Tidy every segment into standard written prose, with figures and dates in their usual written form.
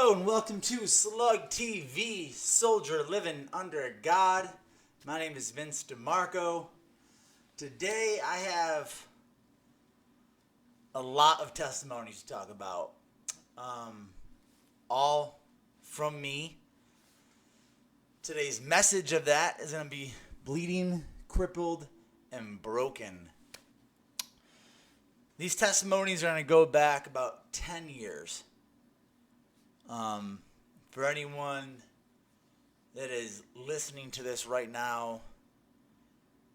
Hello and welcome to Slug TV, Soldier Living Under God. My name is Vince DeMarco. Today I have a lot of testimonies to talk about. All from me. Today's message of that is going to be bleeding, crippled, and broken. These testimonies are going to go back about 10 years. For anyone that is listening to this right now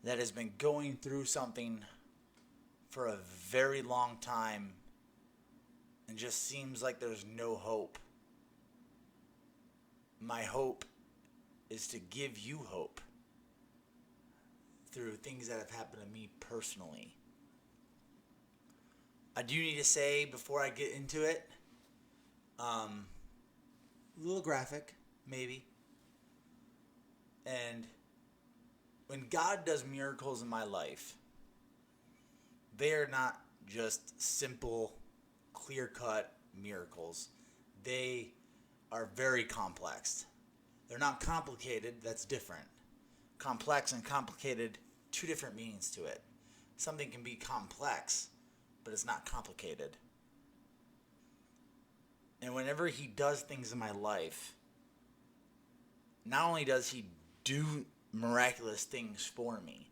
that has been going through something for a very long time and just seems like there's no hope, my hope is to give you hope through things that have happened to me personally. I do need to say before I get into it, a little graphic, maybe. And when God does miracles in my life, they are not just simple, clear-cut miracles. They are very complex. They're not complicated, that's different. Complex and complicated, two different meanings to it. Something can be complex, but it's not complicated. And whenever he does things in my life, not only does he do miraculous things for me,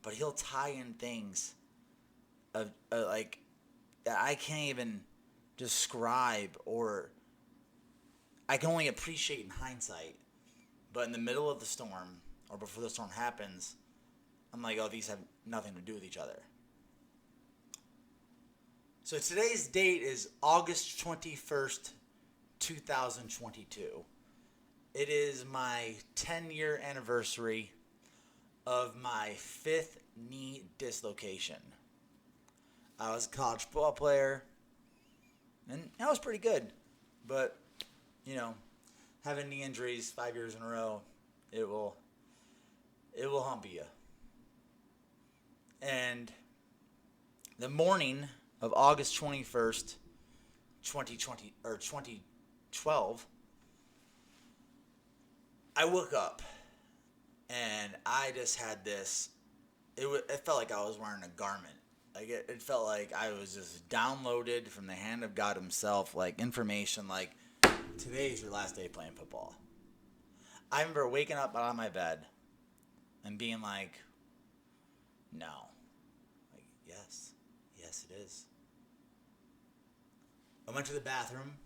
but he'll tie in things like that I can't even describe, or I can only appreciate in hindsight. But in the middle of the storm, or before the storm happens, I'm like, oh, these have nothing to do with each other. So today's date is August 21st, 2022. It is my 10-year anniversary of my 5th knee dislocation. I was a college football player, and I was pretty good. But, having knee injuries 5 years in a row, it will hump you. And the morning of August 21st, 2012, I woke up and I just had this, it felt like I was wearing a garment. Like it felt like I was just downloaded from the hand of God himself, like information like, today's your last day playing football. I remember waking up out of my bed and being like, no. Like, yes, it is. I went to the bathroom.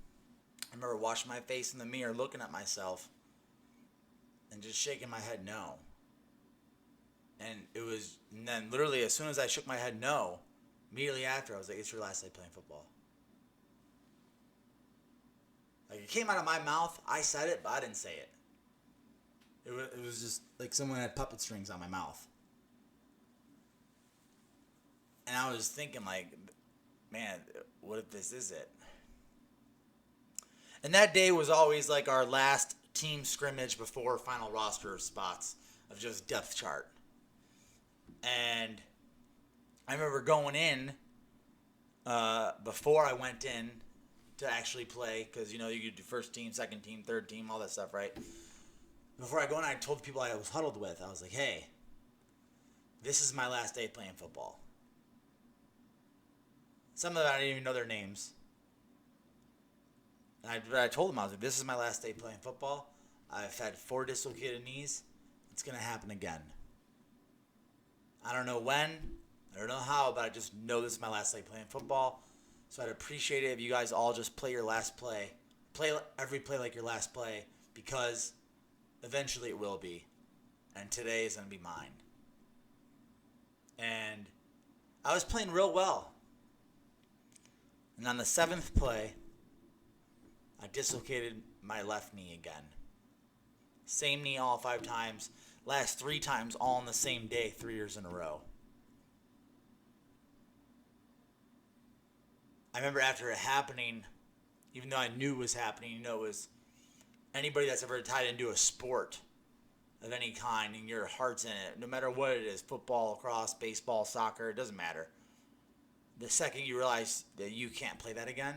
I remember washing my face in the mirror, looking at myself, and just shaking my head no. And then literally as soon as I shook my head no, immediately after I was like, it's your last day playing football. Like, it came out of my mouth, I said it, but I didn't say it. It was just like someone had puppet strings on my mouth. And I was thinking like, man, what if this is it? And that day was always like our last team scrimmage before final roster spots of just depth chart. And I remember going in before I went in to actually play, because you do first team, second team, third team, all that stuff, right? Before I go in, I told the people I was huddled with, I was like, hey, this is my last day playing football. Some of them I didn't even know their names. And I told them, I was like, this is my last day playing football. I've had 4 dislocated knees. It's going to happen again. I don't know when. I don't know how, but I just know this is my last day playing football. So I'd appreciate it if you guys all just play your last play. Play every play like your last play, because eventually it will be. And today is going to be mine. And I was playing real well. And on the 7th play, I dislocated my left knee again. Same knee all 5 times. Last 3 times all on the same day, 3 years in a row. I remember after it happening, even though I knew it was happening, it was anybody that's ever tied into a sport of any kind and your heart's in it, no matter what it is, football, lacrosse, baseball, soccer, it doesn't matter. The second you realize that you can't play that again,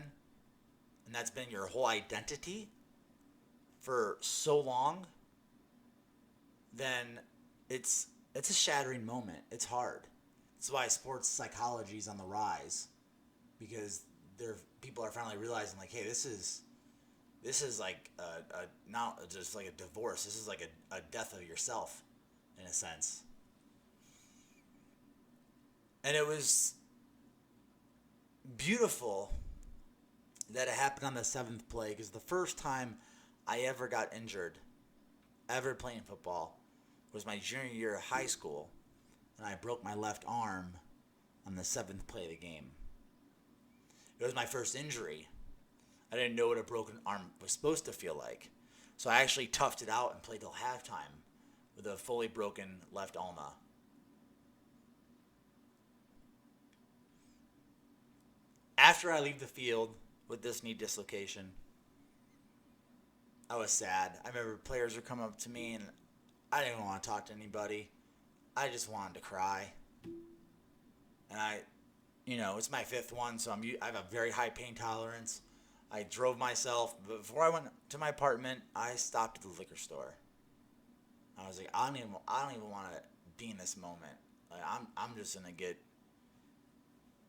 and that's been your whole identity for so long, then it's a shattering moment. It's hard. That's why sports psychology is on the rise, because people are finally realizing, like, hey, this is like not just like a divorce. This is like a death of yourself, in a sense. And it was beautiful that it happened on the seventh play, because the first time I ever got injured, ever playing football, was my junior year of high school, and I broke my left arm on the seventh play of the game. It was my first injury. I didn't know what a broken arm was supposed to feel like, so I actually toughed it out and played till halftime with a fully broken left ulna. After I leave the field with this knee dislocation, I was sad. I remember players would come up to me, and I didn't even want to talk to anybody. I just wanted to cry. And it's my fifth one, so I have a very high pain tolerance. I drove myself. Before I went to my apartment, I stopped at the liquor store. I was like, I don't even want to be in this moment. Like, I'm just gonna get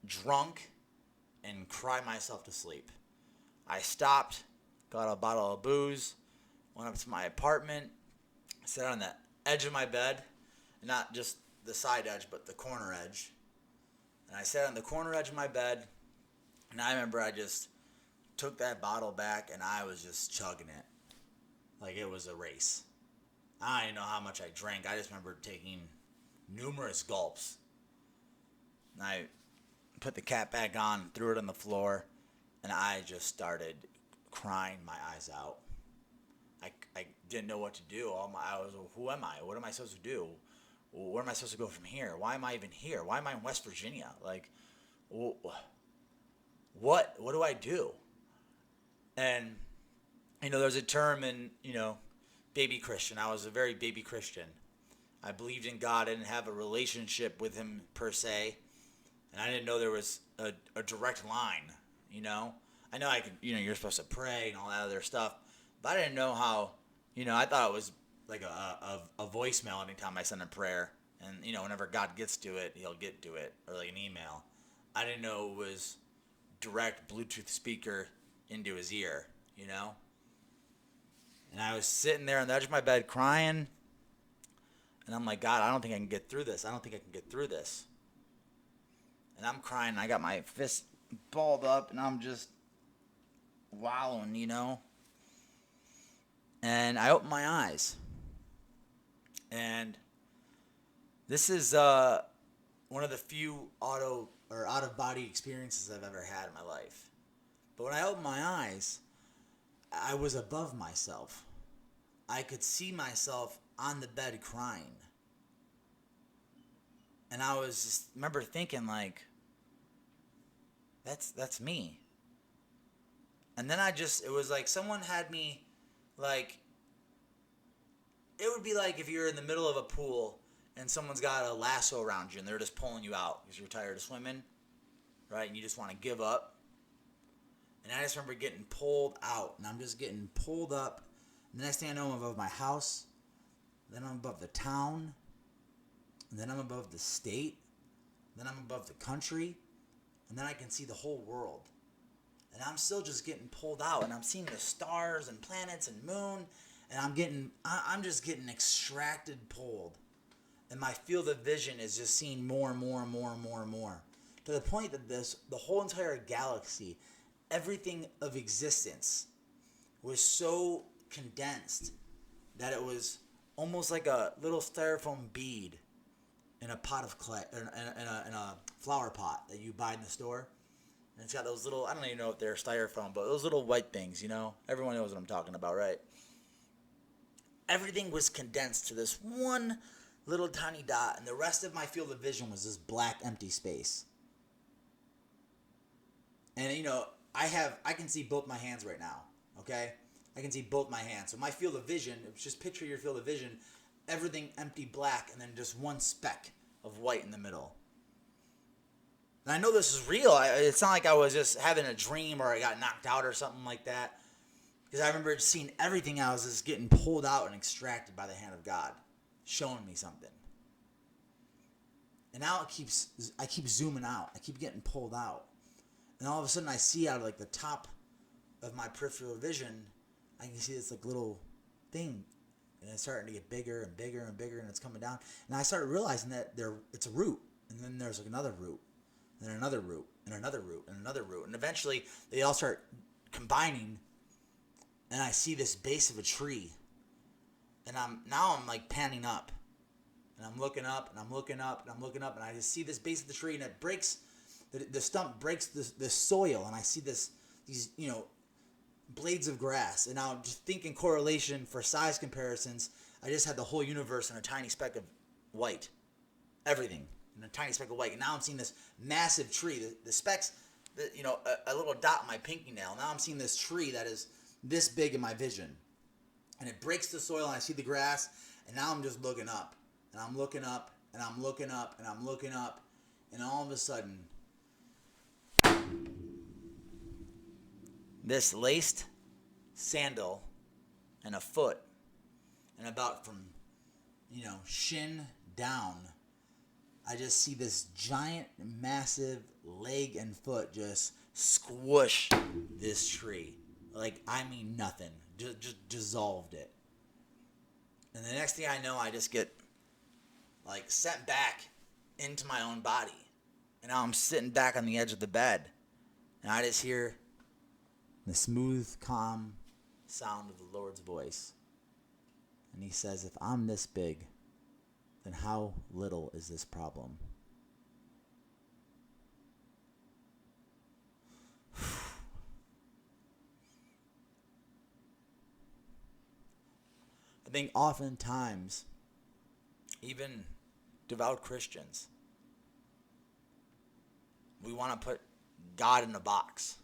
drunk and cry myself to sleep. I stopped, got a bottle of booze, went up to my apartment, sat on the edge of my bed, not just the side edge, but the corner edge. And I sat on the corner edge of my bed, and I remember I just took that bottle back, and I was just chugging it like it was a race. I didn't know how much I drank. I just remember taking numerous gulps. And I put the cap back on, threw it on the floor, and I just started crying my eyes out. I didn't know what to do. Who am I? What am I supposed to do? Where am I supposed to go from here? Why am I even here? Why am I in West Virginia? Like, what do I do? And, there's a term in, baby Christian. I was a very baby Christian. I believed in God. I didn't have a relationship with him per se. And I didn't know there was a direct line, I know I could, you're supposed to pray and all that other stuff. But I didn't know how, I thought it was like a voicemail anytime I send a prayer. And, whenever God gets to it, he'll get to it. Or like an email. I didn't know it was direct Bluetooth speaker into his ear, And I was sitting there on the edge of my bed crying. And I'm like, God, I don't think I can get through this. And I'm crying. And I got my fist balled up. And I'm just wallowing, And I opened my eyes. And this is one of the few out-of-body experiences I've ever had in my life. But when I opened my eyes, I was above myself. I could see myself on the bed crying. And I was just remember thinking, like, that's me. And then it was like someone had me, like, it would be like if you're in the middle of a pool and someone's got a lasso around you and they're just pulling you out because you're tired of swimming, right? And you just want to give up. And I just remember getting pulled out, and I'm just getting pulled up. And the next thing I know, I'm above my house. Then I'm above the town. And then I'm above the state. Then I'm above the country. And then I can see the whole world. And I'm still just getting pulled out, and I'm seeing the stars and planets and moon. And I'm just getting extracted, pulled. And my field of vision is just seeing more and more and more and more and more. To the point that the whole entire galaxy, everything of existence, was so condensed that it was almost like a little styrofoam bead in a pot of clay, in a flower pot that you buy in the store. And it's got those little, I don't even know if they're styrofoam, but those little white things, Everyone knows what I'm talking about, right? Everything was condensed to this one little tiny dot, and the rest of my field of vision was this black empty space. And, I can see both my hands right now, okay? I can see both my hands. So my field of vision, just picture your field of vision, everything empty black, and then just one speck of white in the middle. And I know this is real. It's not like I was just having a dream or I got knocked out or something like that. Because I remember seeing everything I was just getting pulled out and extracted by the hand of God, showing me something. And now I keep zooming out. I keep getting pulled out. And all of a sudden I see out of like the top of my peripheral vision, I can see this like little thing. And it's starting to get bigger and bigger and bigger, and it's coming down. And I started realizing that it's a root. And then there's like another root. And then another root. And another root. And another root. And eventually they all start combining. And I see this base of a tree. And I'm like panning up. And I'm looking up, and I'm looking up, and I'm looking up, and I just see this base of the tree, and it breaks, the stump breaks the soil, and I see these blades of grass. And now just thinking correlation for size comparisons, I just had the whole universe in a tiny speck of white. Everything in a tiny speck of white. And now I'm seeing this massive tree. The specks, a little dot in my pinky nail. Now I'm seeing this tree that is this big in my vision. And it breaks the soil, and I see the grass, and now I'm just looking up. And I'm looking up, and I'm looking up, and I'm looking up, and all of a sudden, this laced sandal and a foot, and about from, shin down, I just see this giant, massive leg and foot just squish this tree. Like, I mean nothing. Just dissolved it. And the next thing I know, I just get sent back into my own body. And now I'm sitting back on the edge of the bed. And I just hear the smooth, calm sound of the Lord's voice. And he says, if I'm this big, then how little is this problem? I think oftentimes, even devout Christians, we want to put God in a box.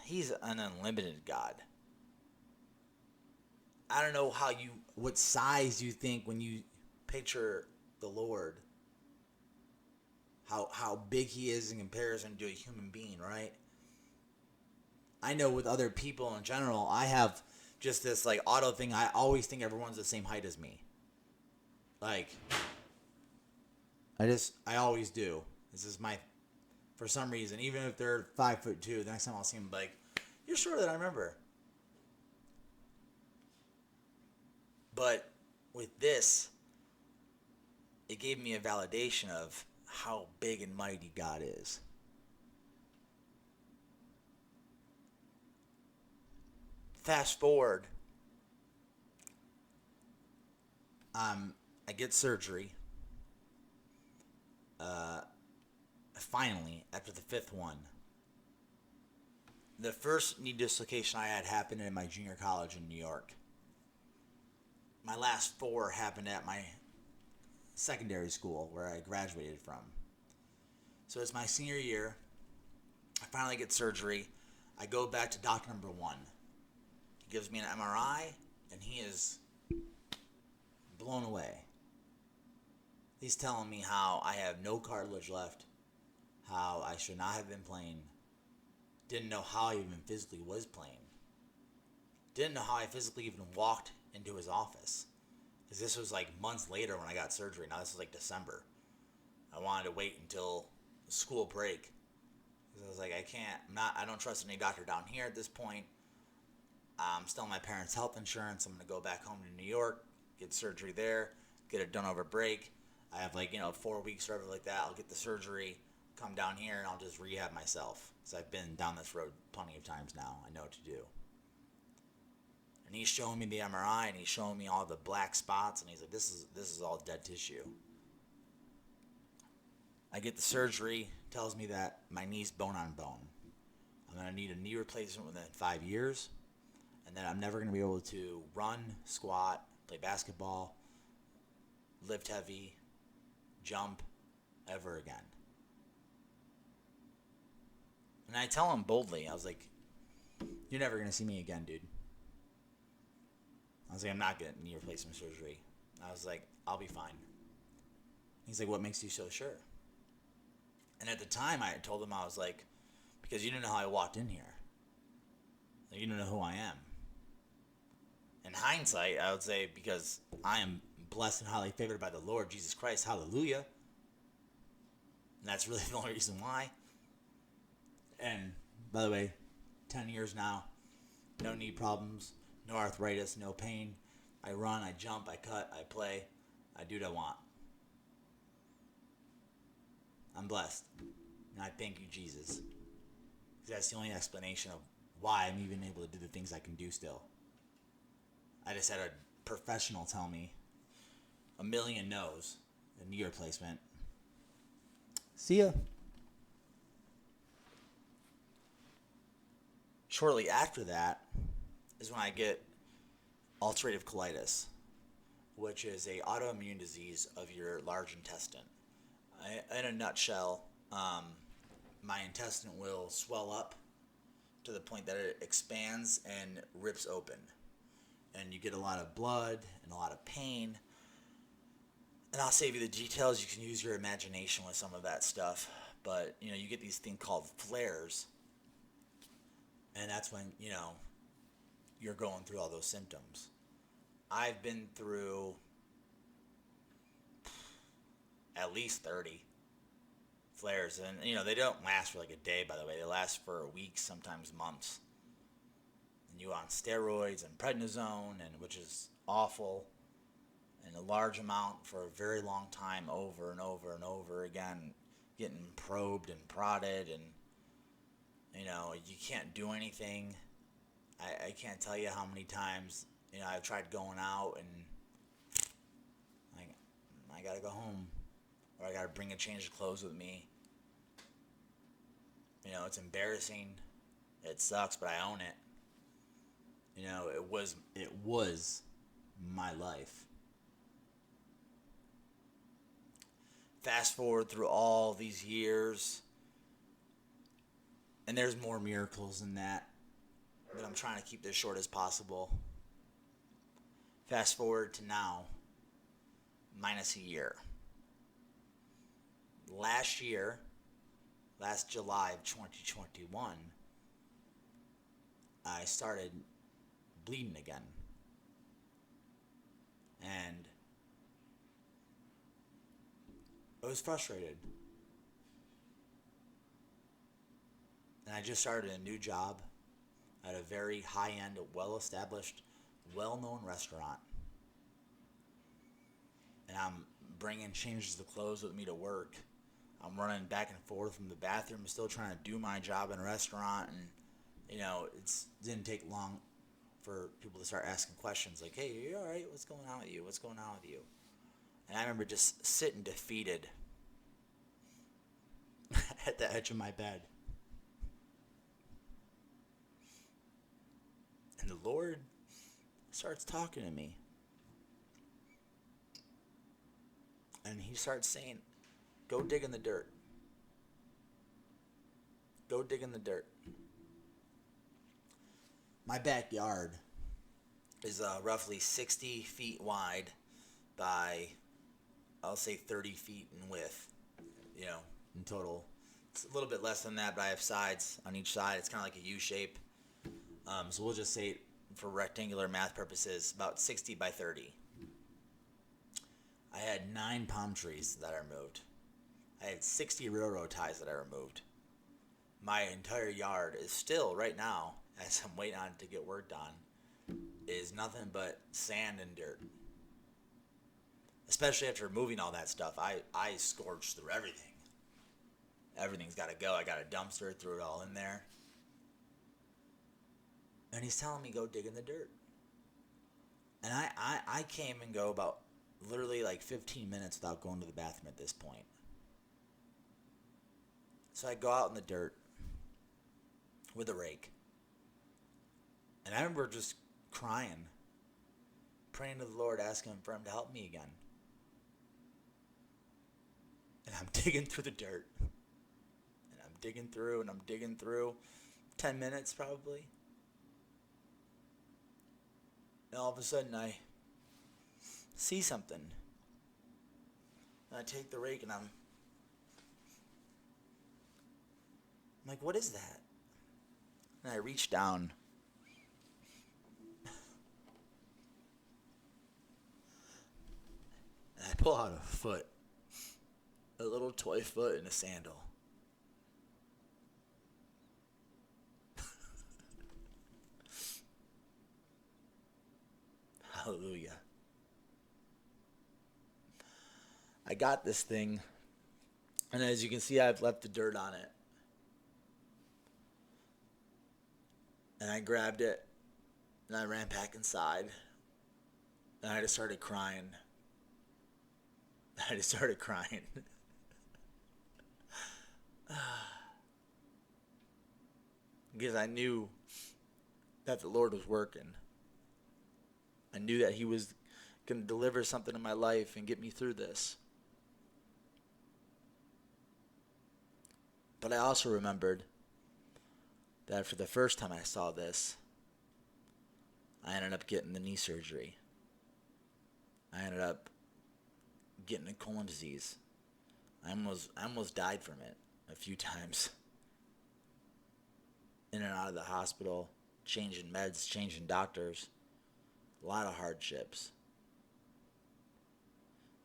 He's an unlimited God. I don't know what size you think when you picture the Lord. How big he is in comparison to a human being, right? I know with other people in general, I have just this auto thing. I always think everyone's the same height as me. I always do. This is for some reason, even if they're 5'2", the next time I'll see them, you're shorter than I remember. But with this, it gave me a validation of how big and mighty God is. Fast forward, I get surgery. Finally, after the fifth one. The first knee dislocation I had happened in my junior college in New York. My last 4 happened at my secondary school where I graduated from. So it's my senior year. I finally get surgery. I go back to doctor number 1. He gives me an MRI, and he is blown away. He's telling me how I have no cartilage left, how I should not have been playing, didn't know how I even physically was playing, didn't know how I physically even walked into his office, because this was months later when I got surgery. Now this was December. I wanted to wait until school break, because I was I don't trust any doctor down here at this point. I'm still on my parents' health insurance. I'm going to go back home to New York, get surgery there, get it done over break. I have 4 weeks or whatever like that. I'll get the surgery, come down here, and I'll just rehab myself. Because I've been down this road plenty of times now. I know what to do. And he's showing me the MRI, and he's showing me all the black spots, and he's like, this is all dead tissue. I get the surgery, tells me that my knee's bone on bone. I'm going to need a knee replacement within 5 years, and then I'm never going to be able to run, squat, play basketball, lift heavy, jump ever again. And I tell him boldly, I was like, you're never going to see me again, dude. I was like, I'm not getting knee replacement surgery. I was like, I'll be fine. He's like, what makes you so sure? And at the time, I had told them, I was like, because you didn't know how I walked in here. Like, you don't know who I am. In hindsight, I would say because I am blessed and highly favored by the Lord Jesus Christ. Hallelujah. And that's really the only reason why. And by the way, 10 years now, no knee problems, no arthritis, no pain. I run, I jump, I cut, I play, I do what I want. I'm blessed. And I thank you, Jesus. Because that's the only explanation of why I'm even able to do the things I can do still. I just had a professional tell me a million no's, a knee replacement. See ya. Shortly after that is when I get ulcerative colitis, which is a autoimmune disease of your large intestine. In a nutshell, my intestine will swell up to the point that it expands and rips open. And you get a lot of blood and a lot of pain. And I'll save you the details. You can use your imagination with some of that stuff. But, you get these things called flares. And that's when, you're going through all those symptoms. I've been through at least 30 flares. And, they don't last for like a day, by the way. They last for weeks, sometimes months. And you on steroids and prednisone, which is awful, and a large amount for a very long time, over and over and over again, getting probed and prodded, and you can't do anything. I can't tell you how many times I've tried going out and I gotta go home, or I gotta bring a change of clothes with me. It's embarrassing. It sucks, but I own it. It was my life. Fast forward through all these years, and there's more miracles than that, but I'm trying to keep this short as possible. Fast forward to now, minus a year. Last July of 2021, I started bleeding again. And I was frustrated. And I just started a new job at a very high-end, well-established, well-known restaurant. And I'm bringing changes of clothes with me to work. I'm running back and forth from the bathroom, still trying to do my job in a restaurant. And, it didn't take long for people to start asking questions like, hey, are you all right? What's going on with you? What's going on with you? And I remember just sitting defeated at the edge of my bed. And the Lord starts talking to me. And he starts saying, go dig in the dirt. Go dig in the dirt. My backyard is roughly 60 feet wide by, I'll say 30 feet in width, in total. It's a little bit less than that, but I have sides on each side. It's kind of like a U shape. So we'll just say, for rectangular math purposes, about 60 by 30. I had 9 palm trees that I removed. I had 60 railroad ties that I removed. My entire yard is still, right now, as I'm waiting on it to get worked on, is nothing but sand and dirt. Especially after removing all that stuff, I scorched through everything. Everything's got to go. I got a dumpster, threw it all in there. And he's telling me, go dig in the dirt. And I came and go about literally like 15 minutes without going to the bathroom at this point. So I go out in the dirt with a rake. And I remember just crying, praying to the Lord, asking him for him to help me again. And I'm digging through the dirt. And I'm digging through, and I'm digging through. 10 minutes probably. And all of a sudden I see something. And I take the rake and I'm I'm like, what is that? And I reach down. And I pull out a foot. A little toy foot in a sandal. Hallelujah. I got this thing, and as you can see, I've left the dirt on it. And I grabbed it, and I ran back inside, and I just started crying. I just started crying. Because I knew that the Lord was working. I knew that He was going to deliver something in my life and get me through this. But I also remembered that for the first time I saw this, I ended up getting the knee surgery. I ended up getting a colon disease. I almost died from it a few times. In and out of the hospital, changing meds, changing doctors. A lot of hardships.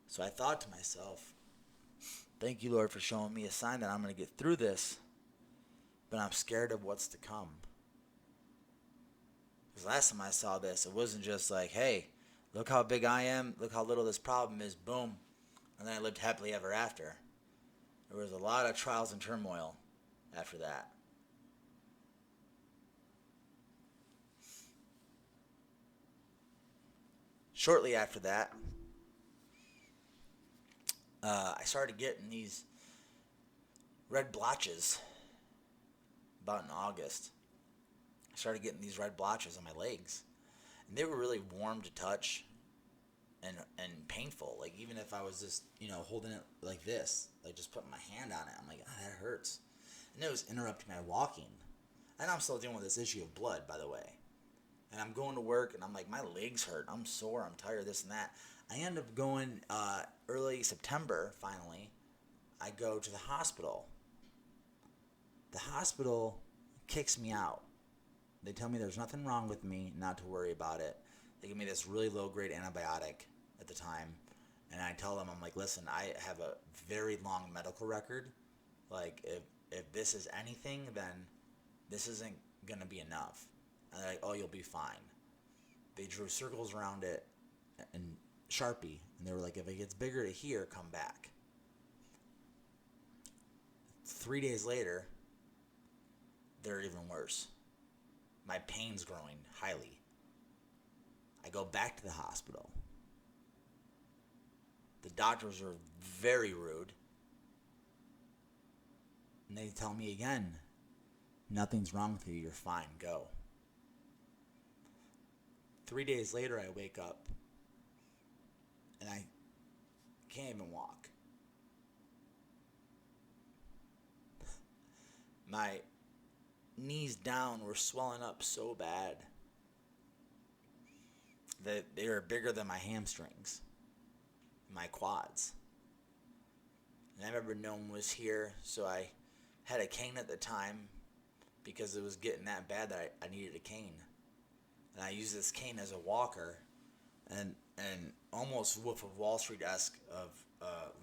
So I thought to myself, thank you, Lord, for showing me a sign that I'm going to get through this, but I'm scared of what's to come. Because last time I saw this, it wasn't just like, hey, look how big I am, look how little this problem is, boom, and then I lived happily ever after. There was a lot of trials and turmoil after that. Shortly after that, I started getting these red blotches about in August. I started getting these red blotches on my legs. And they were really warm to touch and painful. Like, even if I was just, holding it like this, like just putting my hand on it, I'm like, that hurts. And it was interrupting my walking. And I'm still dealing with this issue of blood, by the way. And I'm going to work, and I'm like, my legs hurt. I'm sore. I'm tired, this and that. I end up going early September, finally. I go to the hospital. The hospital kicks me out. They tell me there's nothing wrong with me, not to worry about it. They give me this really low-grade antibiotic at the time. And I tell them, I'm like, listen, I have a very long medical record. Like, if this is anything, then this isn't going to be enough. And they're like, oh, you'll be fine. They drew circles around it and Sharpie. And they were like, if it gets bigger to here, come back. 3 days later, they're even worse. My pain's growing highly. I go back to the hospital. The doctors are very rude. And they tell me again, nothing's wrong with you, you're fine, go. 3 days later, I wake up and I can't even walk. My knees down were swelling up so bad that they were bigger than my hamstrings, my quads. And I remember no one was here, so I had a cane at the time because it was getting that bad that I needed a cane. And I used this cane as a walker, and almost Wolf of Wall Street-esque of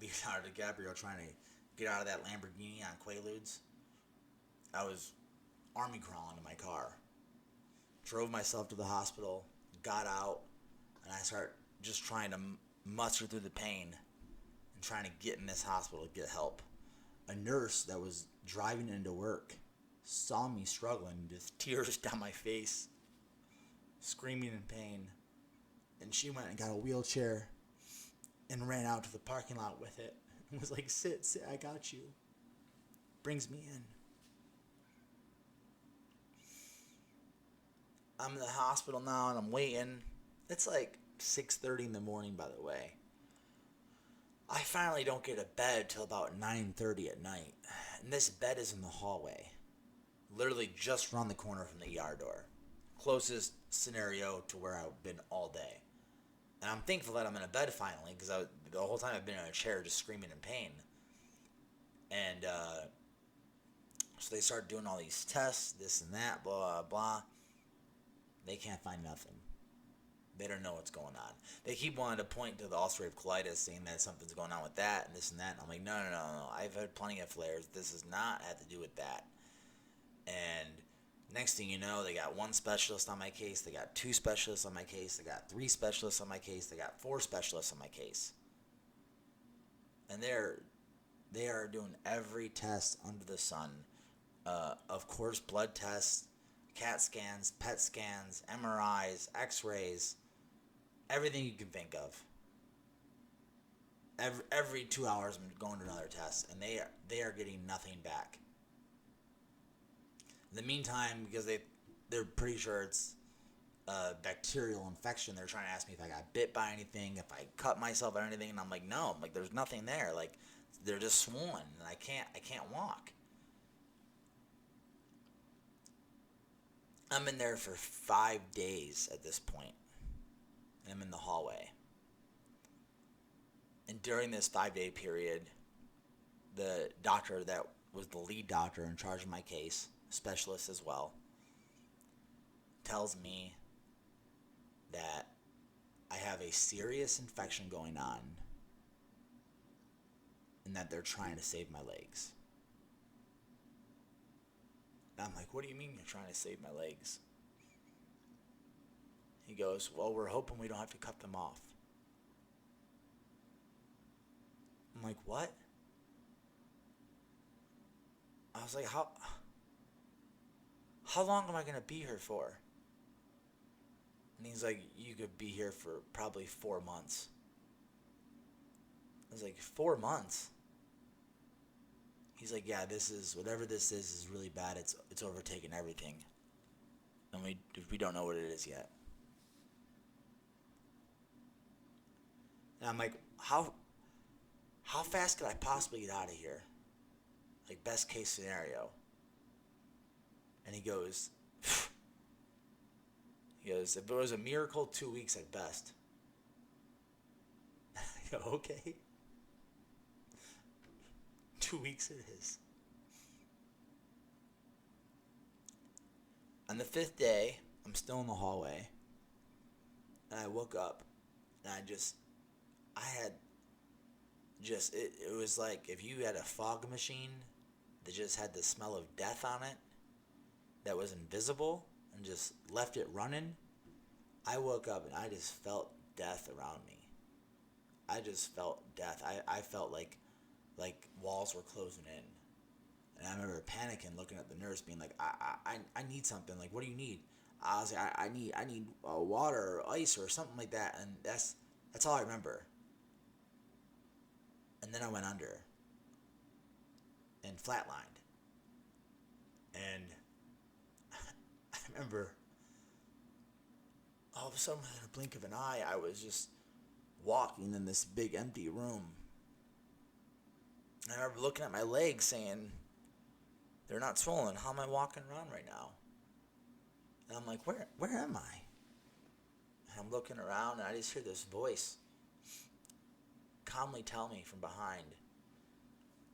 Leonardo DiCaprio trying to get out of that Lamborghini on Quaaludes. I was army crawling in my car. Drove myself to the hospital, got out, and I started just trying to muster through the pain and trying to get in this hospital to get help. A nurse that was driving into work saw me struggling, just tears down my face, screaming in pain, and she went and got a wheelchair and ran out to the parking lot with it and was like, sit, I got you. Brings me in. I'm in the hospital now and I'm waiting. It's like 6:30 in the morning, by the way. I finally don't get a bed till about 9:30 at night. And this bed is in the hallway. Literally just around the corner from the ER door. Closest scenario to where I've been all day. And I'm thankful that I'm in a bed finally, because the whole time I've been in a chair just screaming in pain. And So they start doing all these tests, this and that, blah, blah, blah. They can't find nothing. They don't know what's going on. They keep wanting to point to the ulcerative colitis, saying that something's going on with that and this and that. And I'm like, no. I've had plenty of flares. This does not have to do with that. And next thing you know, they got one specialist on my case. They got two specialists on my case. They got three specialists on my case. They got four specialists on my case. And they are doing every test under the sun. Of course, blood tests, CAT scans, PET scans, MRIs, X-rays, everything you can think of. Every 2 hours, I'm going to another test, and they are getting nothing back. In the meantime, because they're pretty sure it's a bacterial infection, they're trying to ask me if I got bit by anything, if I cut myself or anything, and I'm like, no, there's nothing there. Like, they're just swollen, and I can't walk. I'm in there for 5 days at this point, and I'm in the hallway. And during this 5-day period, the doctor that was the lead doctor in charge of my case, specialist as well, tells me that I have a serious infection going on and that they're trying to save my legs. And I'm like, what do you mean you're trying to save my legs? He goes, well, we're hoping we don't have to cut them off. I'm like, what? I was like, how long am I going to be here for? And he's like, you could be here for probably 4 months. I was like, 4 months? He's like, yeah, whatever this is really bad. It's overtaken everything. And we don't know what it is yet. And I'm like, how fast could I possibly get out of here? Like, best case scenario. And he goes, if it was a miracle, 2 weeks at best. I go, okay. 2 weeks it is. On the 5th day, I'm still in the hallway. And I woke up. And it was like if you had a fog machine that just had the smell of death on it, that was invisible, and just left it running. I woke up and I just felt death around me. I just felt death. I felt like walls were closing in. And I remember panicking, looking at the nurse, being like, I need something. Like, what do you need? I was like, I need water or ice or something like that. And that's all I remember. And then I went under and flatlined. And I remember all of a sudden, in a blink of an eye, I was just walking in this big empty room. And I remember looking at my legs saying, they're not swollen. How am I walking around right now? And I'm like, where am I? And I'm looking around and I just hear this voice calmly tell me from behind,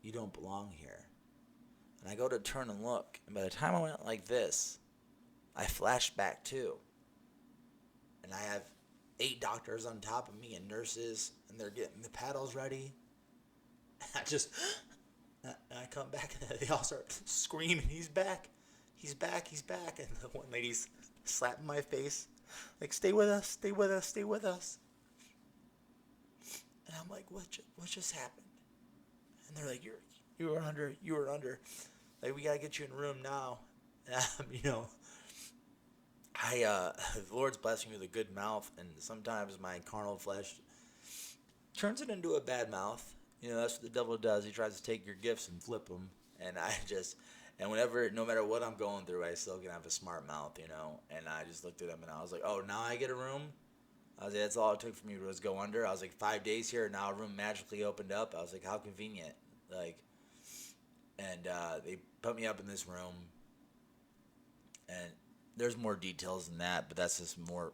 you don't belong here. And I go to turn and look, and by the time I went like this, I flashed back too. And I have 8 doctors on top of me and nurses, and they're getting the paddles ready. And I come back, and they all start screaming, he's back, he's back, he's back. And the one lady's slapping my face, like, stay with us, stay with us, stay with us. And I'm like, what just happened? And they're like, you were under. Like, we gotta get you in a room now. And, the Lord's blessing me with a good mouth, and sometimes my carnal flesh turns it into a bad mouth. That's what the devil does. He tries to take your gifts and flip them. And no matter what I'm going through, I still can have a smart mouth, And I just looked at him and I was like, oh, now I get a room? I was like, that's all it took for me was go under. I was like, 5 days here, and now a room magically opened up. I was like, how convenient. And they put me up in this room. And there's more details than that, but that's just more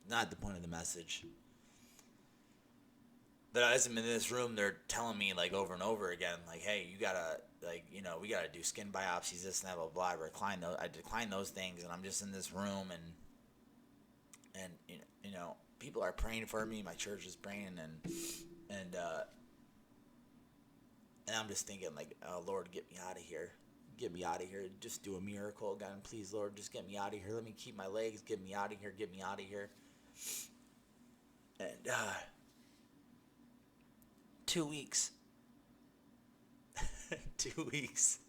not the point of the message. But as I'm in this room, they're telling me like over and over again, like, hey, you gotta we gotta do skin biopsies, this and that, blah blah. I decline those things, and I'm just in this room, and people are praying for me. My church is praying, and I'm just thinking like, oh Lord, get me out of here. Get me out of here. Just do a miracle, God. Please, Lord, just get me out of here. Let me keep my legs. Get me out of here. Get me out of here. And 2 weeks. 2 weeks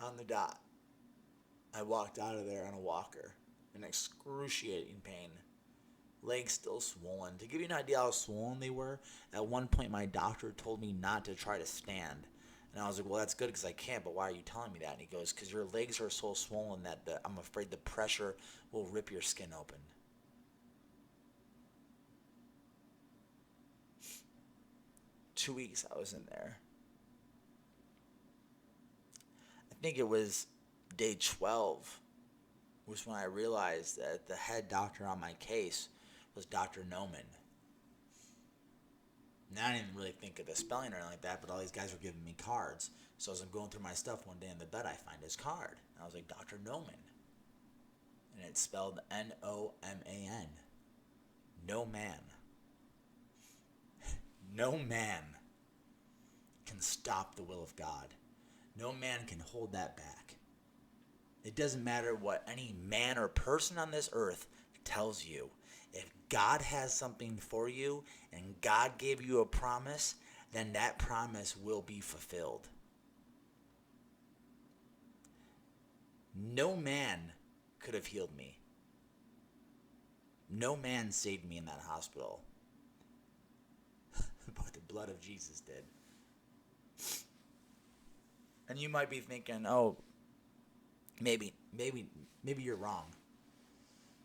on the dot. I walked out of there on a walker in excruciating pain. Legs still swollen. To give you an idea how swollen they were, at one point my doctor told me not to try to stand. And I was like, well, that's good because I can't, but why are you telling me that? And he goes, because your legs are so swollen that I'm afraid the pressure will rip your skin open. Two weeks I was in there. I think it was day 12 was when I realized that the head doctor on my case was Dr. Noman. Now, I didn't really think of the spelling or anything like that, but all these guys were giving me cards. So as I'm going through my stuff one day in the bed, I find his card. And I was like, Dr. Noman. And it's spelled Noman. No man. No man can stop the will of God. No man can hold that back. It doesn't matter what any man or person on this earth tells you. If God has something for you and God gave you a promise, then that promise will be fulfilled. No man could have healed me. No man saved me in that hospital. But the blood of Jesus did. And you might be thinking, oh, maybe you're wrong.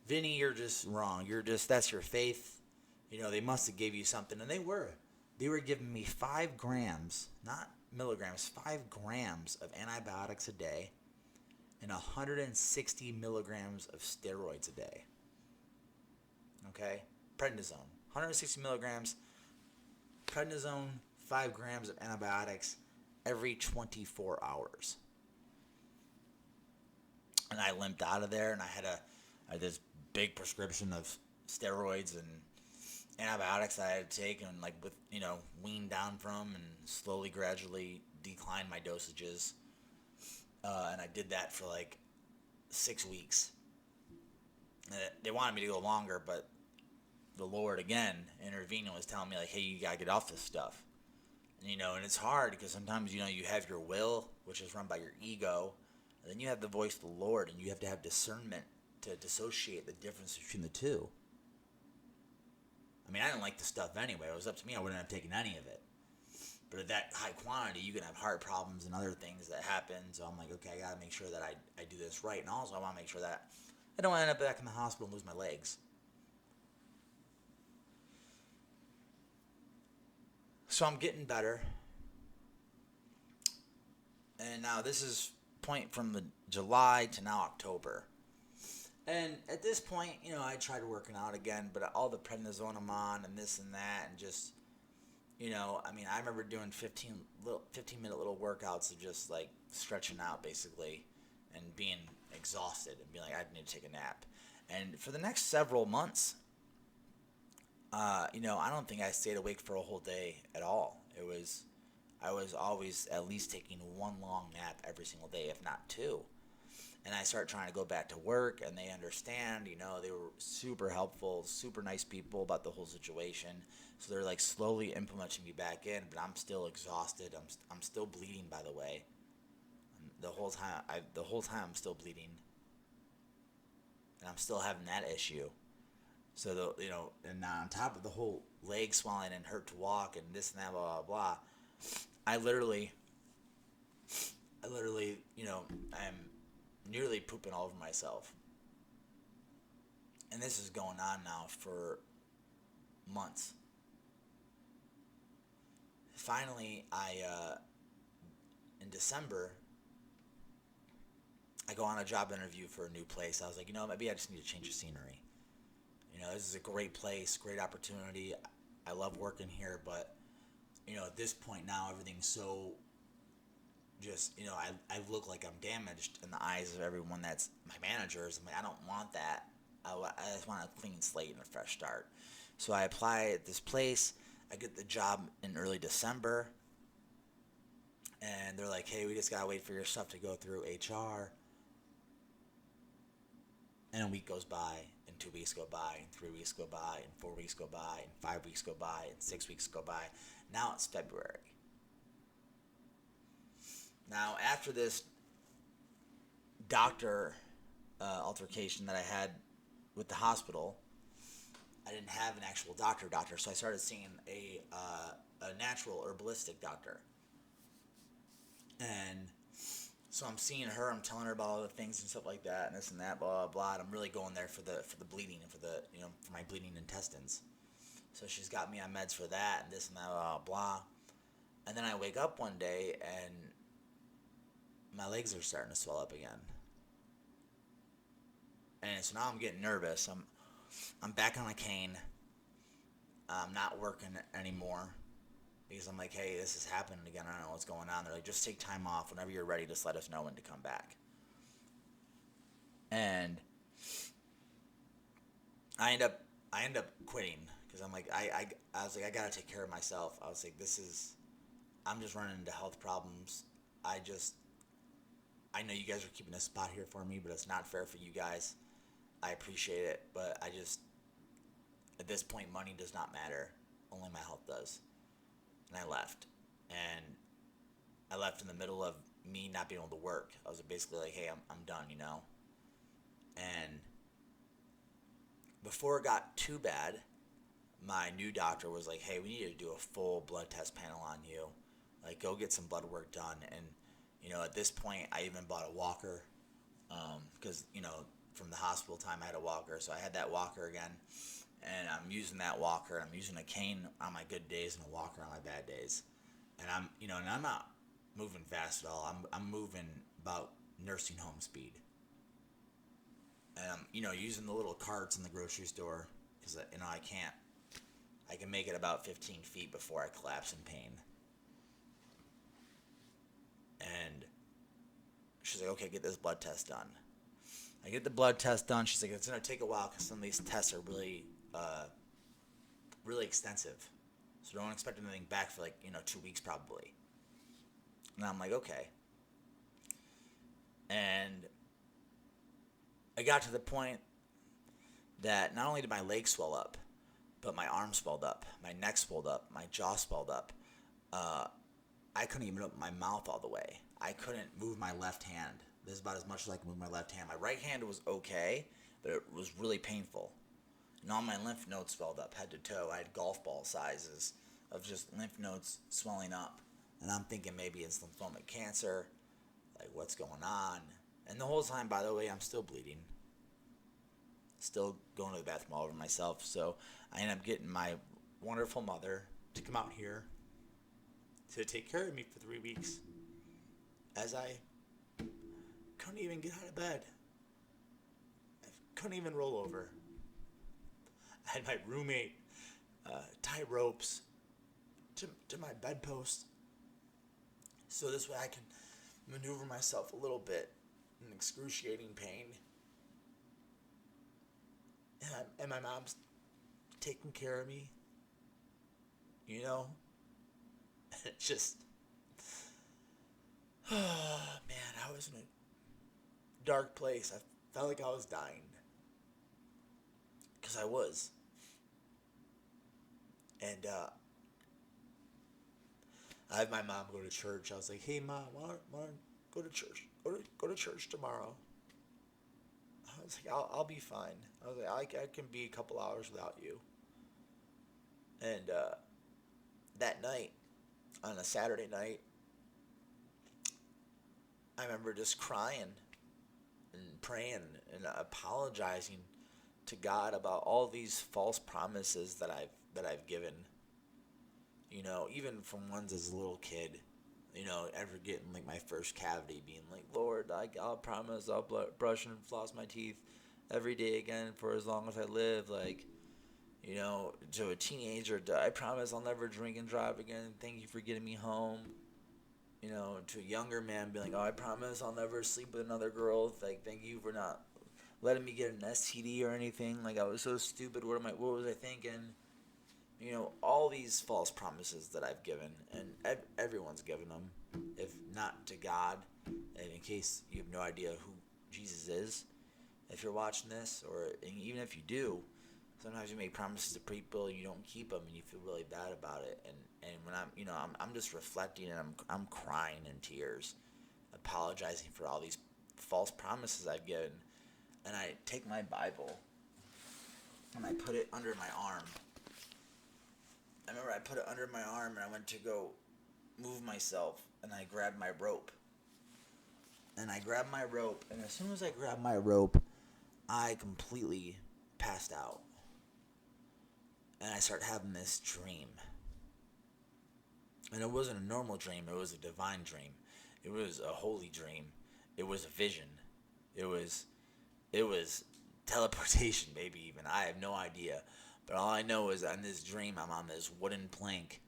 Vinny, you're just wrong. That's your faith. They must have gave you something. And they were. They were giving me 5 grams, not milligrams, 5 grams of antibiotics a day and 160 milligrams of steroids a day. Okay? Prednisone. 160 milligrams, prednisone, 5 grams of antibiotics every 24 hours. And I limped out of there, and I had this big prescription of steroids and antibiotics that I had to take and wean down from and slowly, gradually decline my dosages. And I did that for 6 weeks. And they wanted me to go longer, but the Lord again intervened and was telling me hey, you gotta get off this stuff. And it's hard because sometimes you have your will, which is run by your ego, and then you have the voice of the Lord, and you have to have discernment to dissociate the difference between the two. I mean, I didn't like the stuff anyway. It was up to me. I wouldn't have taken any of it. But at that high quantity, you can have heart problems and other things that happen. So I'm like, okay, I got to make sure that I do this right. And also, I want to make sure that I don't end up back in the hospital and lose my legs. So I'm getting better. And now this is point from the July to now October. And at this point, I tried working out again, but all the prednisone I'm on and this and that, and just, I remember doing 15-minute little workouts of just stretching out basically and being exhausted and being I need to take a nap. And for the next several months, I don't think I stayed awake for a whole day at all. I was always at least taking one long nap every single day, if not 2. And I started trying to go back to work, and they understand, they were super helpful, super nice people about the whole situation. So they're slowly implementing me back in, but I'm still exhausted. I'm still bleeding, by the way. The whole time I'm still bleeding, and I'm still having that issue. So and now on top of the whole leg swelling and hurt to walk and this and that, blah blah blah, I literally, I'm nearly pooping all over myself. And this is going on now for months. Finally, in December, I go on a job interview for a new place. I was like, maybe I just need to change the scenery. This is a great place, great opportunity. I love working here, but at this point now, everything's so just, I look like I'm damaged in the eyes of everyone that's my managers. I'm like, I don't want that. I just want a clean slate and a fresh start. So I apply at this place. I get the job in early December. And they're like, hey, we just got to wait for your stuff to go through HR. And a week goes by, and 2 weeks go by, and 3 weeks go by, and 4 weeks go by, and 5 weeks go by, and 6 weeks go by. Now it's February. Now, after this doctor altercation that I had with the hospital, I didn't have an actual doctor, so I started seeing a natural herbalistic doctor. And so I'm seeing her, I'm telling her about all the things and stuff like that, and this and that, blah, blah, blah. And I'm really going there for the bleeding and for my bleeding intestines. So she's got me on meds for that and this and that, blah, blah, blah. And then I wake up one day and my legs are starting to swell up again. And so now I'm getting nervous. I'm back on a cane. I'm not working anymore because I'm like, hey, this is happening again. I don't know what's going on. They're like, just take time off. Whenever you're ready, just let us know when to come back. And I end up quitting because I'm like, I was like, I gotta take care of myself. I was like, I'm just running into health problems. I know you guys are keeping a spot here for me, but it's not fair for you guys. I appreciate it, but at this point, money does not matter. Only my health does. And I left. And I left in the middle of me not being able to work. I was basically like, hey, I'm done, And before it got too bad, my new doctor was like, hey, we need to do a full blood test panel on you. Like, go get some blood work done. And, at this point, I even bought a walker because, from the hospital time, I had a walker. So I had that walker again. And I'm using that walker. I'm using a cane on my good days and a walker on my bad days. And I'm not moving fast at all. I'm moving about nursing home speed. And I'm, using the little carts in the grocery store because, I can make it about 15 feet before I collapse in pain. And she's like, okay, get this blood test done. I get the blood test done. She's like, it's going to take a while because some of these tests are really, really extensive. So don't expect anything back for 2 weeks probably. And I'm like, okay. And I got to the point that not only did my legs swell up, but my arms swelled up, my neck swelled up, my jaw swelled up. I couldn't even open my mouth all the way. I couldn't move my left hand. This is about as much as I could move my left hand. My right hand was okay, but it was really painful. And all my lymph nodes swelled up head to toe. I had golf ball sizes of just lymph nodes swelling up. And I'm thinking maybe it's lymphomic cancer. Like, what's going on? And the whole time, by the way, I'm still bleeding. Still going to the bathroom all over myself. So I end up getting my wonderful mother to come out here to take care of me for 3 weeks. As I couldn't even get out of bed. I couldn't even roll over. I had my roommate tie ropes to my bedpost so this way I could maneuver myself a little bit in excruciating pain. And my mom's taking care of me. It just... Oh, man, I was in a dark place. I felt like I was dying. Because I was. And I had my mom go to church. I was like, hey, Mom, why don't go to church? Go to church tomorrow. I was like, I'll be fine. I was like, I can be a couple hours without you. And that night, on a Saturday night, I remember just crying and praying and apologizing to God about all these false promises that I've given. Even from ones as a little kid, ever getting my first cavity, being like, Lord, I'll promise I'll brush and floss my teeth every day again for as long as I live. To a teenager, I promise I'll never drink and drive again. Thank you for getting me home. To a younger man, being like, oh, I promise I'll never sleep with another girl. Like, thank you for not letting me get an STD or anything. Like, I was so stupid. What was I thinking? All these false promises that I've given, and everyone's given them, if not to God, and in case you have no idea who Jesus is, if you're watching this, or even if you do, sometimes you make promises to people and you don't keep them, and you feel really bad about it. And when I'm just reflecting, and I'm crying in tears, apologizing for all these false promises I've given, and I take my Bible and I put it under my arm. I remember I put it under my arm and I went to go move myself, and I grabbed my rope. And as soon as I grabbed my rope, I completely passed out. And I started having this dream. And it wasn't a normal dream, it was a divine dream. It was a holy dream. It was a vision. It was teleportation, maybe even. I have no idea. But all I know is in this dream, I'm on this wooden plank,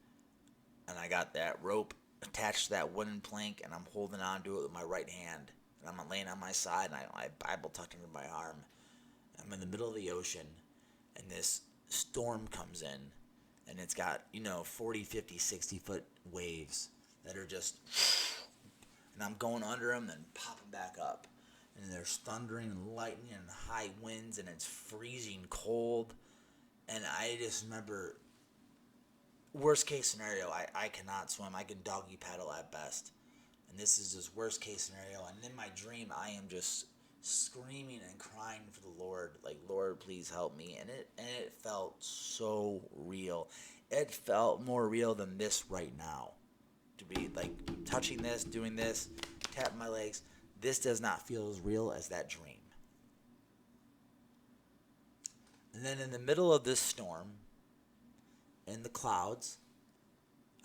and I got that rope attached to that wooden plank, and I'm holding on to it with my right hand. And I'm laying on my side, and I Bible tucked under my arm. I'm in the middle of the ocean, and this storm comes in, and it's got, 40, 50, 60-foot waves that are just, and I'm going under them, then popping back up. And there's thundering and lightning and high winds, and it's freezing cold. And I just remember, worst case scenario, I cannot swim. I can doggy paddle at best. And this is just worst case scenario. And in my dream, I am just screaming and crying for the Lord. Like, Lord, please help me. And it felt so real. It felt more real than this right now. To be like touching this, doing this, tapping my legs. This does not feel as real as that dream. And then in the middle of this storm, in the clouds,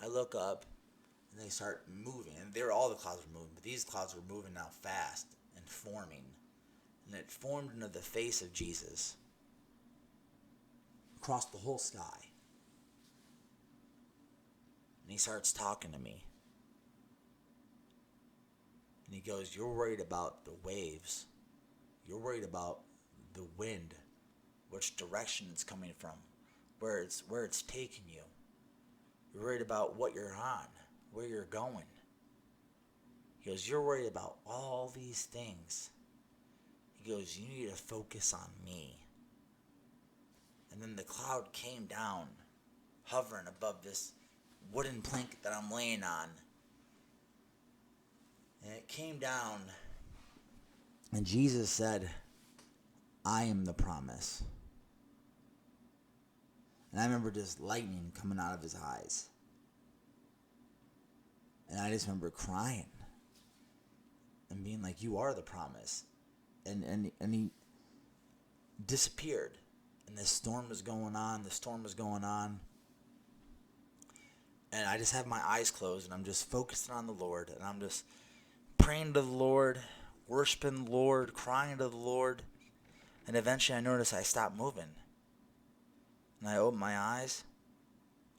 I look up and they start moving. And all the clouds were moving, but these clouds were moving now fast and forming. And it formed into the face of Jesus across the whole sky. And he starts talking to me. And he goes, you're worried about the waves. You're worried about the wind, which direction it's coming from, where it's taking you. You're worried about what you're on, where you're going. He goes, you're worried about all these things. He goes, you need to focus on me. And then the cloud came down, hovering above this wooden plank that I'm laying on. And it came down, and Jesus said, I am the promise. And I remember just lightning coming out of his eyes. And I just remember crying and being like, you are the promise. And he disappeared. And the storm was going on. And I just have my eyes closed, and I'm just focusing on the Lord. And I'm just praying to the Lord, worshiping the Lord, crying to the Lord. And eventually I notice I stop moving. And I open my eyes,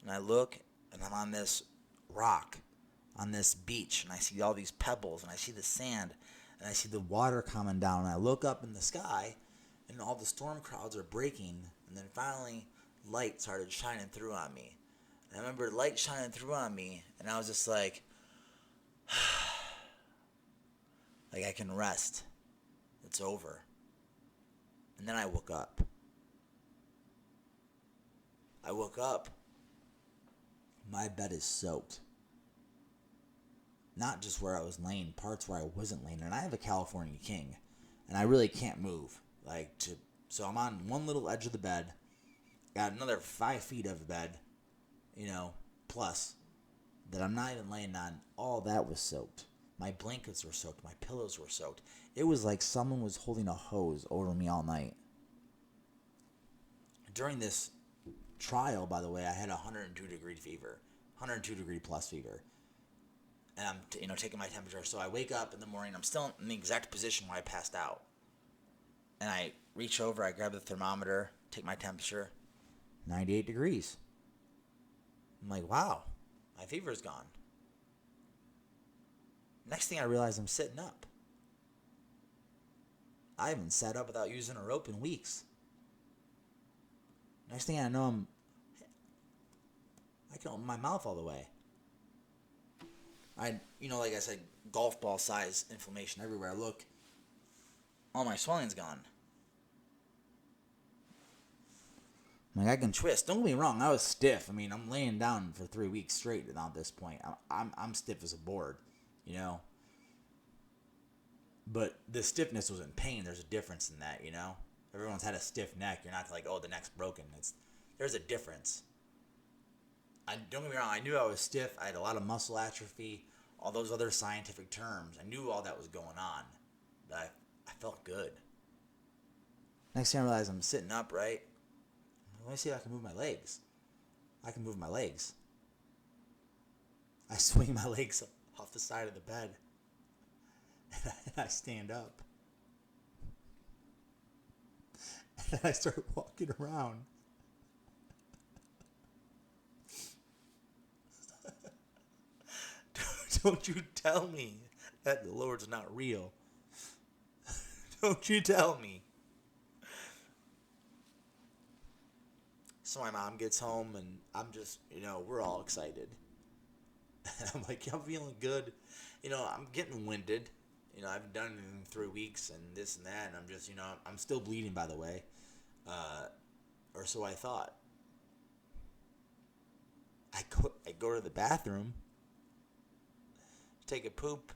and I look, and I'm on this rock, on this beach, and I see all these pebbles, and I see the sand, and I see the water coming down, and I look up in the sky, and all the storm clouds are breaking, and then finally light started shining through on me. And I remember light shining through on me, and I was just like, like I can rest. It's over. And then I woke up. My bed is soaked. Not just where I was laying, parts where I wasn't laying. And I have a California king, and I really can't move. So I'm on one little edge of the bed, got another 5 feet of bed, plus, that I'm not even laying on. All that was soaked. My blankets were soaked. My pillows were soaked. It was like someone was holding a hose over me all night. During this trial, by the way, I had 102 degree fever, 102 degree plus fever. And I'm, taking my temperature. So I wake up in the morning. I'm still in the exact position where I passed out. And I reach over, I grab the thermometer, take my temperature. 98 degrees. I'm like, wow, my fever's gone. Next thing I realize, I'm sitting up. I haven't sat up without using a rope in weeks. Next thing I know, I can open my mouth all the way. Like I said, golf ball size inflammation everywhere I look. All my swelling's gone. Like, I can twist. Don't get me wrong, I was stiff. I mean, I'm laying down for 3 weeks straight at this point. I'm stiff as a board, you know. But the stiffness was in pain. There's a difference in that, you know. Everyone's had a stiff neck. You're not like, oh, the neck's broken. There's a difference. Don't get me wrong, I knew I was stiff. I had a lot of muscle atrophy, all those other scientific terms. I knew all that was going on, but I felt good. Next thing I realized, I'm sitting up, right? Let me see if I can move my legs. I can move my legs. I swing my legs off the side of the bed, and I stand up. And I start walking around. Don't you tell me that the Lord's not real. Don't you tell me. So my mom gets home, and I'm just, we're all excited. And I'm like, I'm feeling good. I'm getting winded. I haven't done anything in 3 weeks and this and that. And I'm just, I'm still bleeding, by the way. Or so I thought. I go to the bathroom. Take a poop.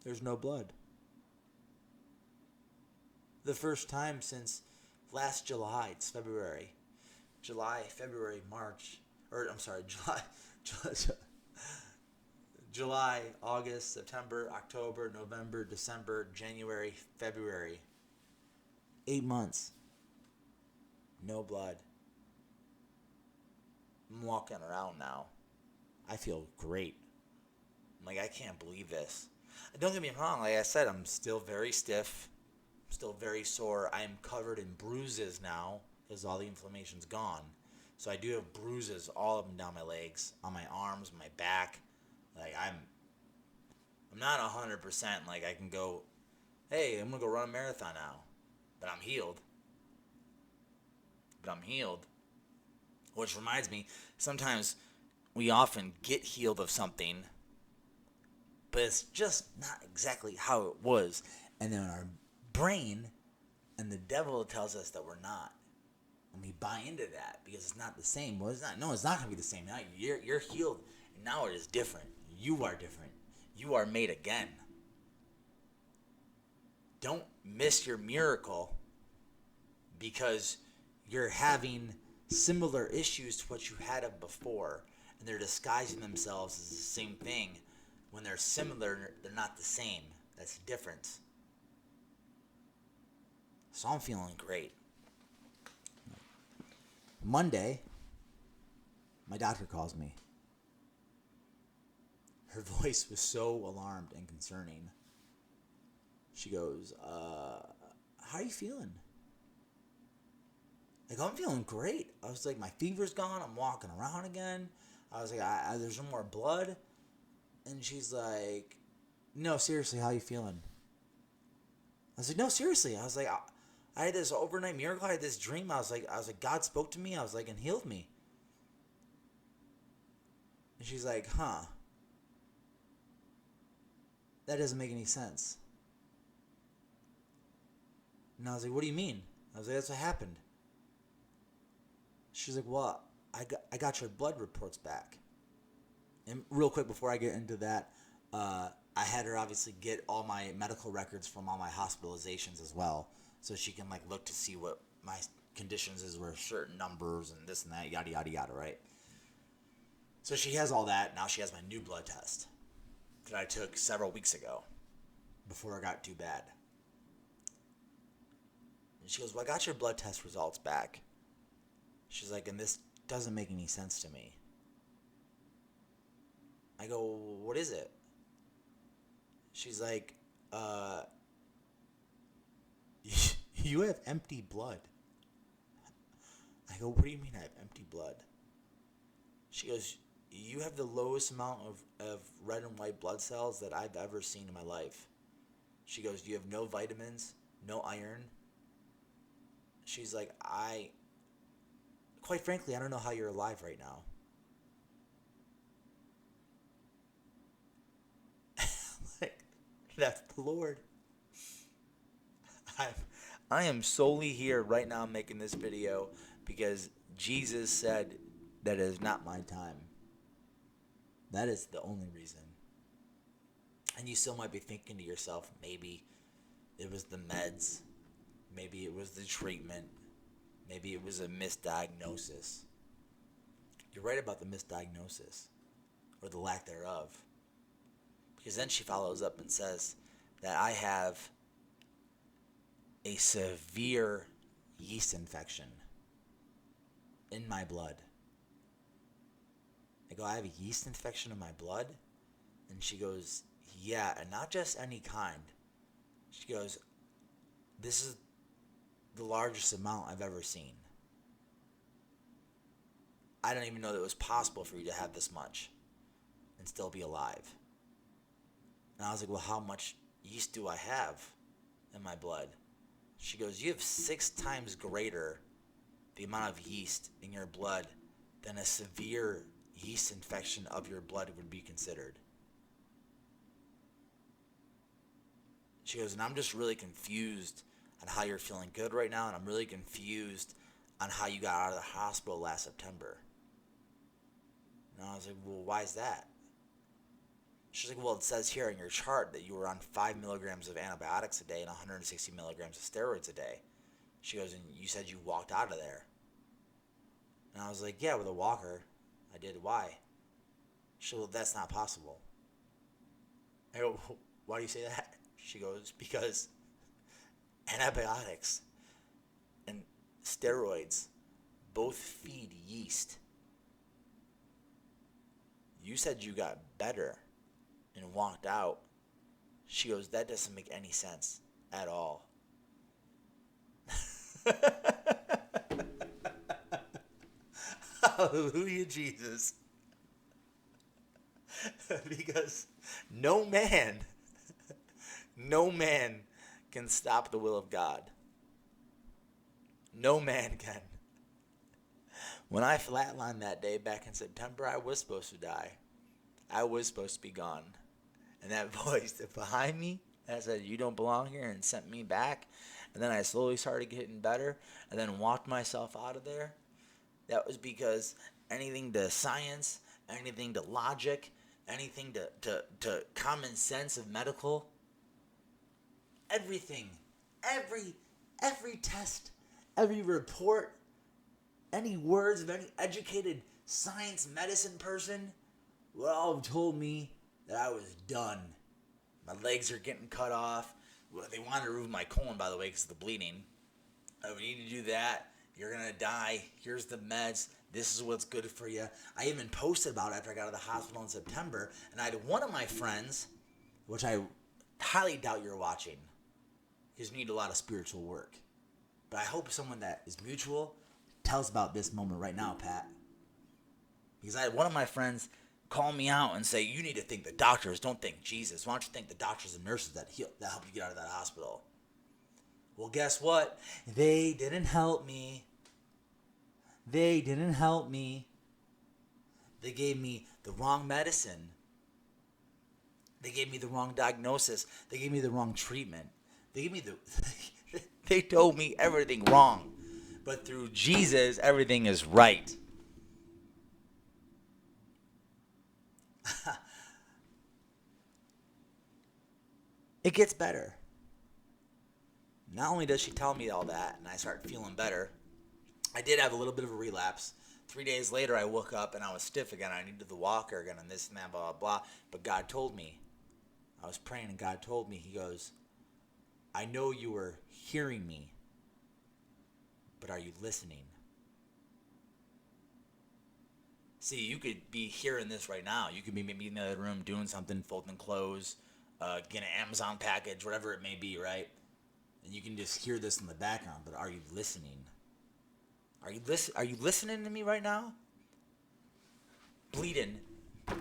There's no blood. The first time since last July. It's February. July, February, March. July, August, September, October, November, December, January, February. 8 months. No blood. I'm walking around now. I feel great. I'm like, I can't believe this. Don't get me wrong. Like I said, I'm still very stiff. I'm still very sore. I am covered in bruises now because all the inflammation's gone. So I do have bruises all up and down my legs, on my arms, my back. Like I'm not 100%. Like I can go, hey, I'm gonna go run a marathon now, but I'm healed. Which reminds me, sometimes we often get healed of something, but it's just not exactly how it was. And then our brain and the devil tells us that we're not. And we buy into that because it's not the same. Well, it's not. No, it's not going to be the same. Now you're healed, and now it is different. You are different. You are made again. Don't miss your miracle because you're having similar issues to what you had of before, and they're disguising themselves as the same thing. When they're similar, they're not the same. That's the difference. So I'm feeling great. Monday, my doctor calls me. Her voice was so alarmed and concerning. She goes, how are you feeling? Like, I'm feeling great. I was like, my fever's gone. I'm walking around again. I was like, there's no more blood. And she's like, no, seriously, how are you feeling? I was like, no, seriously. I was like, I had this overnight miracle. I had this dream. I was like, God spoke to me. I was like, and healed me. And she's like, huh. That doesn't make any sense. And I was like, what do you mean? I was like, that's what happened. She's like, well, I got your blood reports back. And real quick before I get into that, I had her obviously get all my medical records from all my hospitalizations as well, so she can like look to see what my conditions is, were certain numbers and this and that, yada yada yada, right? So she has all that. Now she has my new blood test that I took several weeks ago before it got too bad. And she goes, well, I got your blood test results back. She's like, and this doesn't make any sense to me. I go, what is it? She's like, you have empty blood. I I go, what do you mean I have empty blood? She goes, you have the lowest amount of red and white blood cells that I've ever seen in my life. She goes, you have no vitamins, no iron. She's like, quite frankly, I don't know how you're alive right now. Like, that's the Lord. I am solely here right now making this video because Jesus said that it is not my time. That is the only reason. And you still might be thinking to yourself, maybe it was the meds. Maybe it was the treatment. Maybe it was a misdiagnosis. You're right about the misdiagnosis, or the lack thereof. Because then she follows up and says that I have a severe yeast infection in my blood. I go, I have a yeast infection in my blood? And she goes, yeah, and not just any kind. She goes, this is the largest amount I've ever seen. I don't even know that it was possible for you to have this much and still be alive. And I was like, well, how much yeast do I have in my blood? She goes, you have 6 times greater the amount of yeast in your blood than a severe yeast infection of your blood would be considered. She goes, and I'm just really confused on how you're feeling good right now, and I'm really confused on how you got out of the hospital last September. And I was like, well, why is that? She's like, well, it says here in your chart that you were on 5 milligrams of antibiotics a day and 160 milligrams of steroids a day. She goes, and you said you walked out of there. And I was like, yeah, with a walker. I did. Why? She goes, well, that's not possible. I go, why do you say that? She goes, because antibiotics and steroids both feed yeast. You said you got better and walked out. She goes, that doesn't make any sense at all. Hallelujah, Jesus. Because no man can stop the will of God. No man can. When I flatlined that day back in September, I was supposed to die. I was supposed to be gone. And that voice that behind me that said, you don't belong here, and sent me back. And then I slowly started getting better and then walked myself out of there. That was because anything to science, anything to logic, anything to common sense of medical, everything, every test, every report, any words of any educated science medicine person would all have told me that I was done. My legs are getting cut off. Well, they wanted to remove my colon, by the way, because of the bleeding. Oh, we need to do that. You're going to die. Here's the meds. This is what's good for you. I even posted about it after I got out of the hospital in September. And I had one of my friends, which I highly doubt you're watching, because you need a lot of spiritual work. But I hope someone that is mutual tells about this moment right now, Pat. Because I had one of my friends call me out and say, you need to thank the doctors, don't thank Jesus. Why don't you thank the doctors and nurses that helped you get out of that hospital? Well, guess what? They didn't help me. They didn't help me. They gave me the wrong medicine. They gave me the wrong diagnosis. They gave me the wrong treatment. They gave me they told me everything wrong. But through Jesus, everything is right. It gets better. Not only does she tell me all that and I start feeling better, I did have a little bit of a relapse. 3 days later, I woke up and I was stiff again. I needed the walker again and this and that, blah, blah, blah. But God told me. I was praying and God told me, he goes, I know you were hearing me, but are you listening? See, you could be hearing this right now. You could be maybe in the other room doing something, folding clothes, getting an Amazon package, whatever it may be, right? And you can just hear this in the background, but are you listening? Are you listening to me right now? Bleeding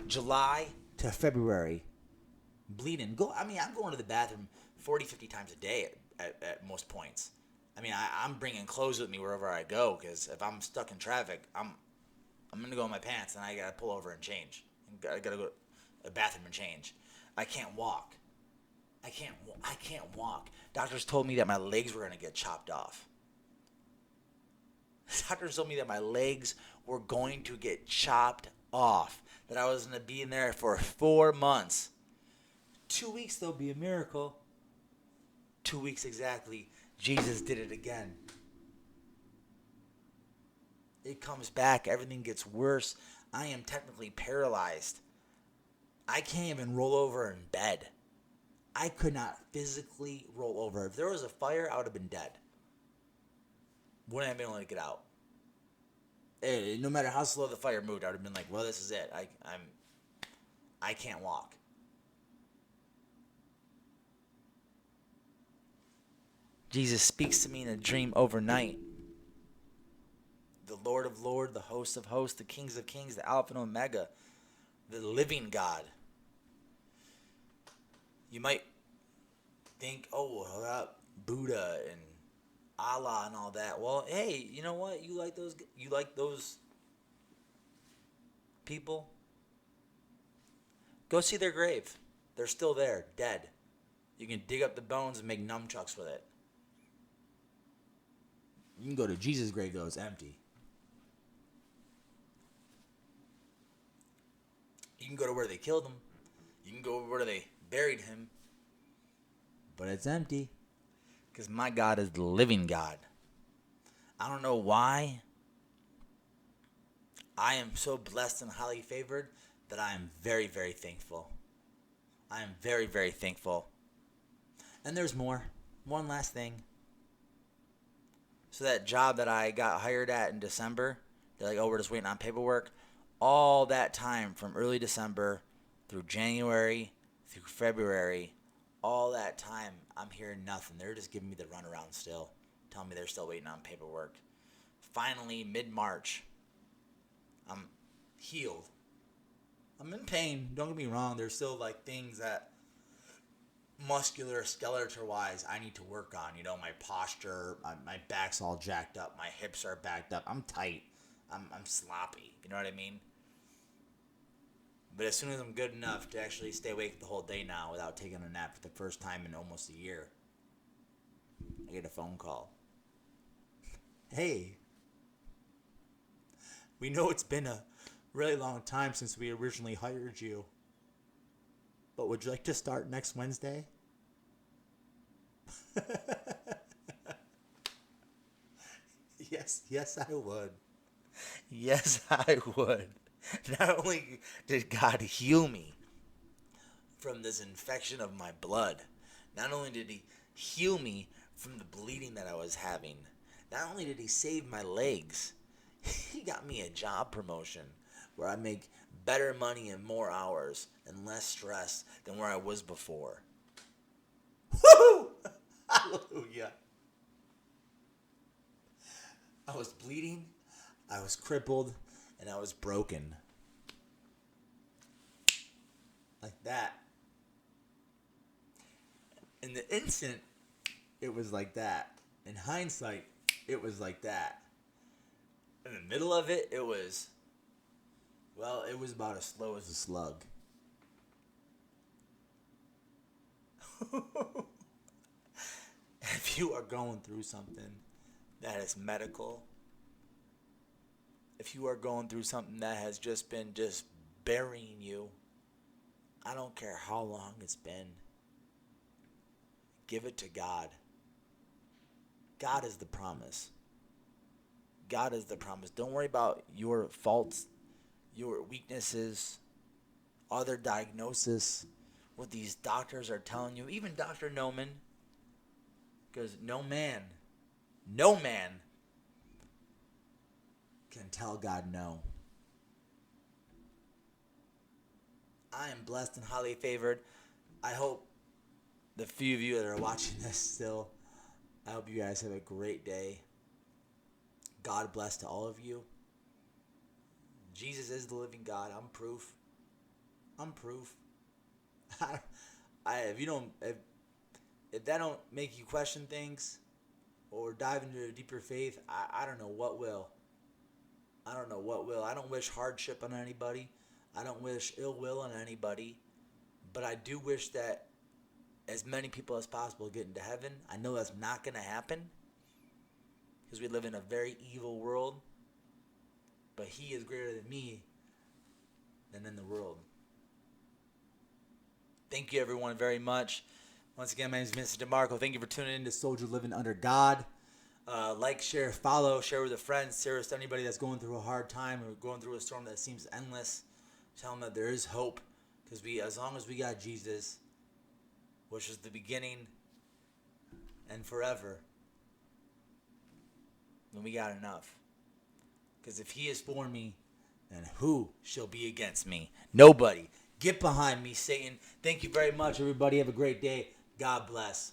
July to February. Bleeding. I'm going to the bathroom 40, 50 times a day at most points. I'm bringing clothes with me wherever I go, because if I'm stuck in traffic, I'm going to go in my pants and I got to pull over and change. I got to go to the bathroom and change. I can't walk. I can't walk. Doctors told me that my legs were going to get chopped off. Doctors told me that my legs were going to get chopped off. That I was going to be in there for 4 months. 2 weeks, there'll be a miracle. 2 weeks exactly. Jesus did it again. It comes back. Everything gets worse. I am technically paralyzed. I can't even roll over in bed. I could not physically roll over. If there was a fire, I would have been dead. Wouldn't have been able to get out. No matter how slow the fire moved, I would have been like, well, this is it. I can't walk. Jesus speaks to me in a dream overnight. The Lord of Lords, the host of hosts, the kings of kings, the Alpha and Omega, the living God. You might think, oh, well, Buddha and Allah and all that. Well, hey, you know what? You like those people? Go see their grave. They're still there, dead. You can dig up the bones and make nunchucks with it. You can go to Jesus' grave, though. It's empty. You can go to where they killed him. You can go where they buried him. But it's empty. Because my God is the living God. I don't know why. I am so blessed and highly favored that I am very, very thankful. I am very, very thankful. And there's more. One last thing. So that job that I got hired at in December, they're like, oh, we're just waiting on paperwork. All that time from early December through January, through February, all that time, I'm hearing nothing. They're just giving me the runaround still, telling me they're still waiting on paperwork. Finally, mid-March, I'm healed. I'm in pain. Don't get me wrong. There's still like things that muscular, skeletal-wise, I need to work on. You know, my posture, my back's all jacked up. My hips are backed up. I'm tight. I'm sloppy. You know what I mean? But as soon as I'm good enough to actually stay awake the whole day now without taking a nap for the first time in almost a year, I get a phone call. Hey, we know it's been a really long time since we originally hired you, but would you like to start next Wednesday? Yes, I would. Yes, I would. Not only did God heal me from this infection of my blood, not only did he heal me from the bleeding that I was having, not only did he save my legs, he got me a job promotion where I make better money and more hours and less stress than where I was before. Woo! Hallelujah. I was bleeding, I was crippled, and I was broken. Like that. In the instant, it was like that. In hindsight, it was like that. In the middle of it, it was about as slow as a slug. If you are going through something that is medical, if you are going through something that has just been burying you, I don't care how long it's been, give it to God. God is the promise. God is the promise. Don't worry about your faults, your weaknesses, other diagnosis, what these doctors are telling you. Even Dr. Noman, because no man can tell God no. I am blessed and highly favored. I hope the few of you that are watching this still, I hope you guys have a great day. God bless to all of you. Jesus is the living God. I'm proof. I'm proof. If that don't make you question things or dive into a deeper faith, I don't know what will. I don't know what will. I don't wish hardship on anybody. I don't wish ill will on anybody. But I do wish that as many people as possible get into heaven. I know that's not going to happen because we live in a very evil world. But he is greater than me than in the world. Thank you, everyone, very much. Once again, my name is Mr. DeMarco. Thank you for tuning in to Soldier Living Under God. Like, share, follow, share with a friend, share with anybody that's going through a hard time or going through a storm that seems endless. Tell them that there is hope, because as long as we got Jesus, which is the beginning and forever, then we got enough. Because if he is for me, then who shall be against me? Nobody. Get behind me, Satan. Thank you very much, everybody. Have a great day. God bless.